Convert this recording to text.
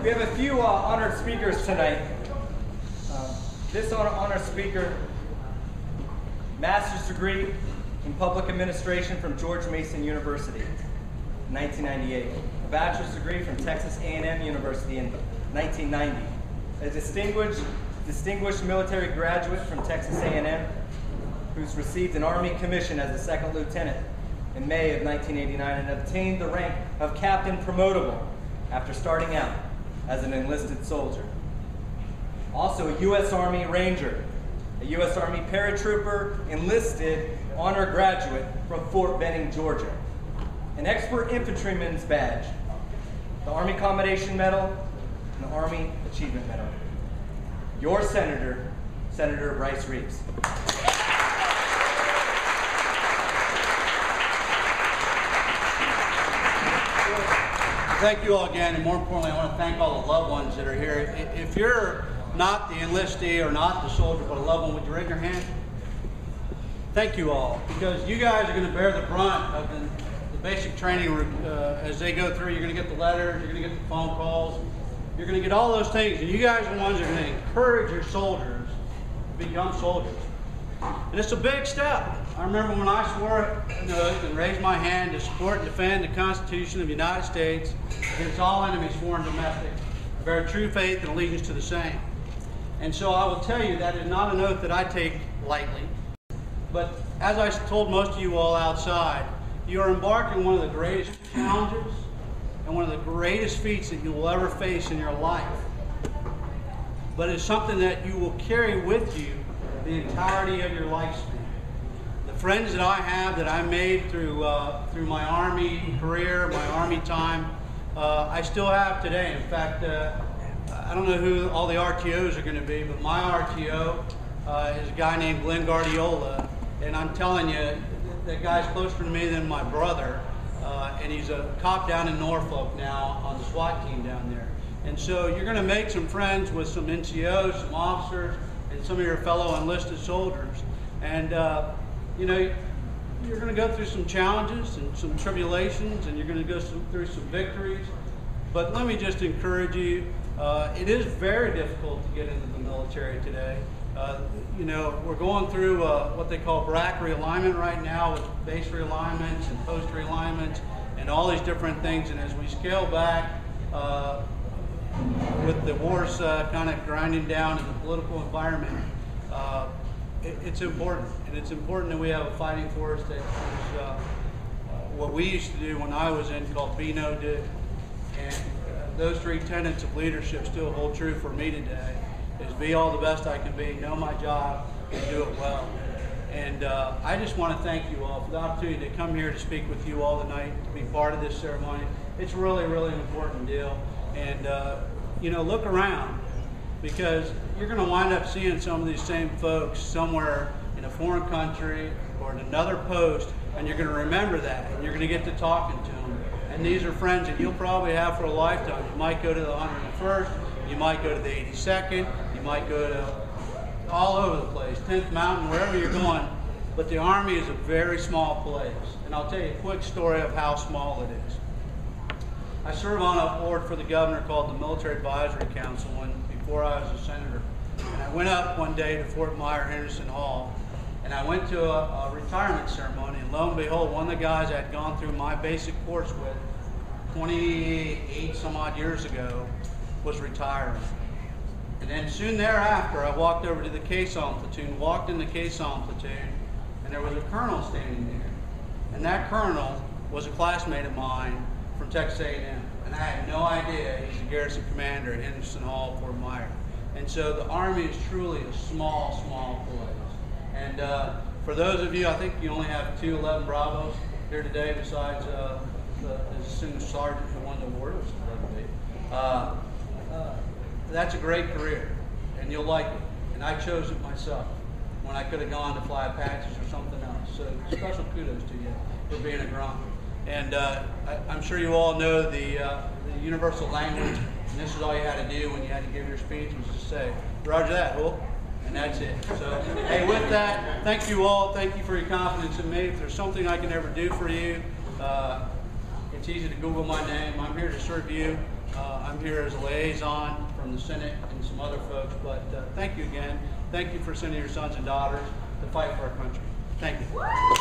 We have a few honored speakers tonight. This honored speaker, master's degree in public administration from George Mason University, 1998. A bachelor's degree from Texas A&M University in 1990. A distinguished military graduate from Texas A&M who's received an Army commission as a second lieutenant in May of 1989 and obtained the rank of Captain Promotable after starting out as an enlisted soldier. Also a U.S. Army Ranger, a U.S. Army paratrooper, enlisted honor graduate from Fort Benning, Georgia. An expert infantryman's badge, the Army Commendation Medal, and the Army Achievement Medal. Your Senator, Senator Bryce Reeves. Thank you all again, and more importantly, I want to thank all the loved ones that are here. If you're not the enlistee or not the soldier, but a loved one, would you raise your hand? Thank you all, because you guys are going to bear the brunt of the basic training as they go through. You're going to get the letters, you're going to get the phone calls, you're going to get all those things, and you guys are the ones that are going to encourage your soldiers to become soldiers. And it's a big step. I remember when I swore an oath and raised my hand to support and defend the Constitution of the United States against all enemies, foreign and domestic, I bear true faith and allegiance to the same. And so I will tell you that is not an oath that I take lightly. But as I told most of you all outside, you are embarking on one of the greatest challenges and one of the greatest feats that you will ever face in your life. But it's something that you will carry with you the entirety of your lifespan. The friends that I have that I made through my Army career, my Army time, I still have today. In fact, I don't know who all the RTOs are going to be, but my RTO is a guy named Glenn Guardiola, and I'm telling you, that guy's closer to me than my brother, and he's a cop down in Norfolk now on the SWAT team down there. And so you're going to make some friends with some NCOs, some officers, and some of your fellow enlisted soldiers. And you know, you're going to go through some challenges and some tribulations, and you're going to go through some victories. But let me just encourage you, it is very difficult to get into the military today. You know, we're going through what they call BRAC realignment right now, with base realignments and post realignments and all these different things. And as we scale back with the wars kind of grinding down in the political environment, it's important. And it's important that we have a fighting force that is what we used to do when I was in, called Be No Do. And those three tenets of leadership still hold true for me today. Is be all the best I can be, know my job, and do it well. And I just want to thank you all for the opportunity to come here to speak with you all tonight, to be part of this ceremony. It's really, really an important deal. And you know, look around, because you're going to wind up seeing some of these same folks somewhere in a foreign country or in another post, and you're going to remember that, and you're going to get to talking to them. And these are friends that you'll probably have for a lifetime. You might go to the 101st, you might go to the 82nd, you might go to all over the place, 10th Mountain, wherever you're going. But the Army is a very small place. And I'll tell you a quick story of how small it is. I served on a board for the governor called the Military Advisory Council before I was a senator. And I went up one day to Fort Myer Henderson Hall, and I went to a retirement ceremony, and lo and behold, one of the guys I had gone through my basic course with 28 some odd years ago was retiring. And then soon thereafter, I walked over to the caisson platoon, walked in the caisson platoon, and there was a colonel standing there. And that colonel was a classmate of mine from Texas A&M. And I had no idea he's the garrison commander at Henderson Hall, Fort Myer. And so the Army is truly a small, small place. And for those of you, I think you only have 2 11 Bravos here today, besides the distinguished sergeant who won the award, which is 11B. That's a great career, and you'll like it. And I chose it myself when I could have gone to fly Apaches or something else. So special kudos to you for being a grunt. And I'm sure you all know the universal language, and this is all you had to do when you had to give your speech, was to say, "Roger that, Hook," and that's it. So, hey, with that, thank you all. Thank you for your confidence in me. If there's something I can ever do for you, it's easy to Google my name. I'm here to serve you. I'm here as a liaison from the Senate and some other folks, but thank you again. Thank you for sending your sons and daughters to fight for our country. Thank you.